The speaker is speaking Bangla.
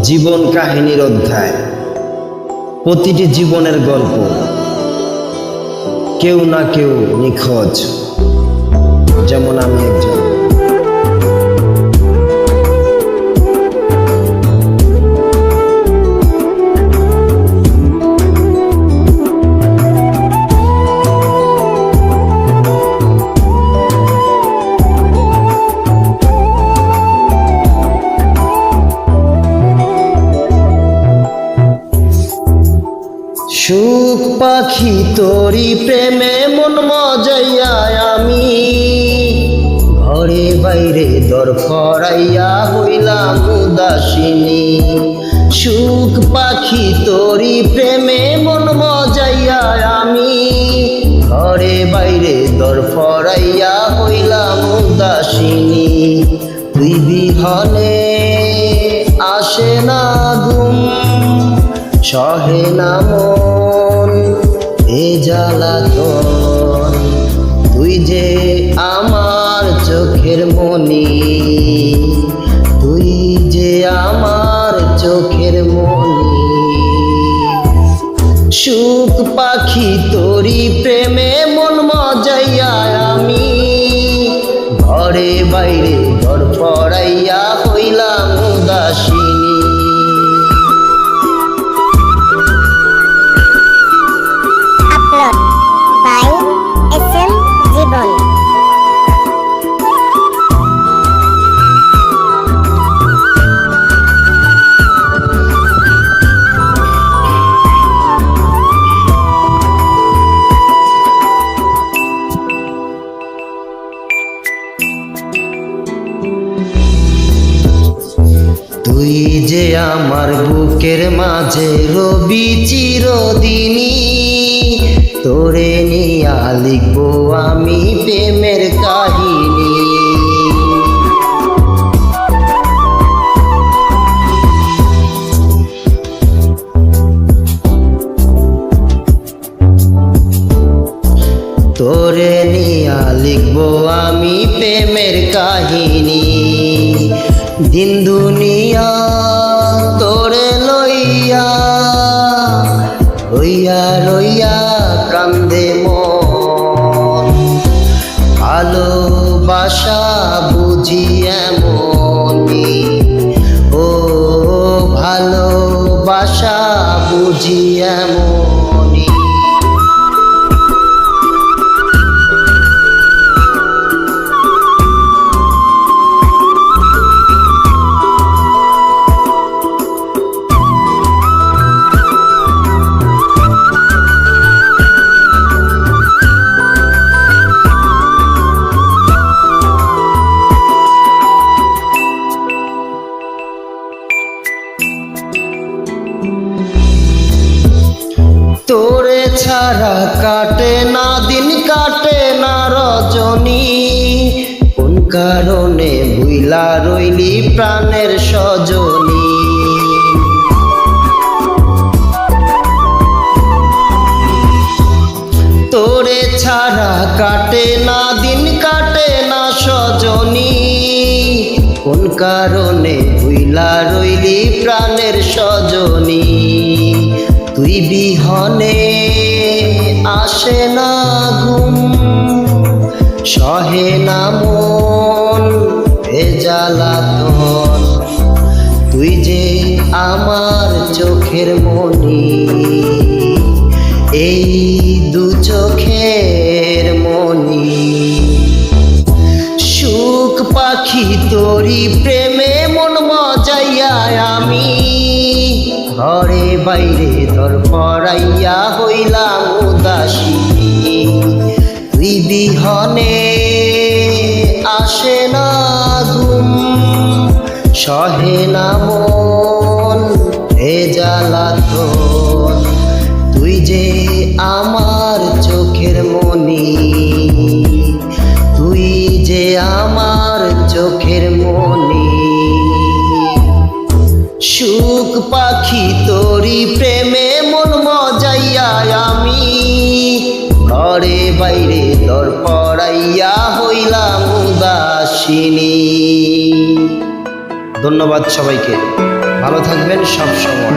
জীবন কাহিনীর অধ্যায়। প্রতিটি জীবনের গল্প, কেউ না কেউ নিখোঁজ, যেমন আমি একজন। সুখ পাখি তোরি প্রেমে মন মজাইয়া আমি, ঘরে বাইরে দর ফরাইয়া হইলাম উদাসিনী। সুখ পাখি তোরি প্রেমে মন মজাইয়া আমি, ঘরে বাইরে দর ফরাইয়া হইলাম উদাসিনী। তুই বিহনে আসে না ঘুম, সহে না মন এ জ্বালাতন। তুই যে আমার চোখের মনি, তুই যে আমার চোখের মনি। সুখ পাখি তোরি প্রেমে মন মজাইয়া আমি, ঘরে বাইরে ঘর পড়াইয়া হইলাম উদাসিনী। তুই যে আমার বুকের মাঝে রবি চিরদিনী, তোরে নিয়া লিখবো আমি প্রেমের কাহিনী। তোরে নিয়া লিখবো আমি প্রেমের কাহিনী। দিন দুনিয়া তোরে লইয়া রইয়া রইয়া কান্দে মন, ভালোবাসা বুঝি এমনি, ও ভালোবাসা বুঝি এমনি। তোরে ছাড়া কাটে না দিন, কাটে না রজনী, কোন কারণে ভুইলা রইলি প্রাণের সজনী। তোরে ছাড়া কাটে না দিন, কাটে না সজনী, কোন কারণে ভুইলা রইলি প্রাণের সজনী। তুই বিহনে আসে না ঘুম, সহে না মন এ জ্বালাতন। তুই যে আমার চোখের মনি, এই দু চোখের মনি। সুখ পাখি তোরি প্রেমে মন মজাইয়া আমি, ঘরে বাইরে ধর পড়াইয়া হইলাম উদাসিনী। তুই বিহনে আসে না ঘুম, সহে না মন এ জ্বালাতন। তুই যে আমার চোখের মনি, তুই যে আমার চোখের মনি। সুখ পাখি তোরি প্রেমে মন মজাইয়া আমি, ঘরে বাইরে দর পড়াইয়া হইলাম উদাসিনী। ধন্যবাদ সবাইকে। ভালো থাকবেন সব সময়।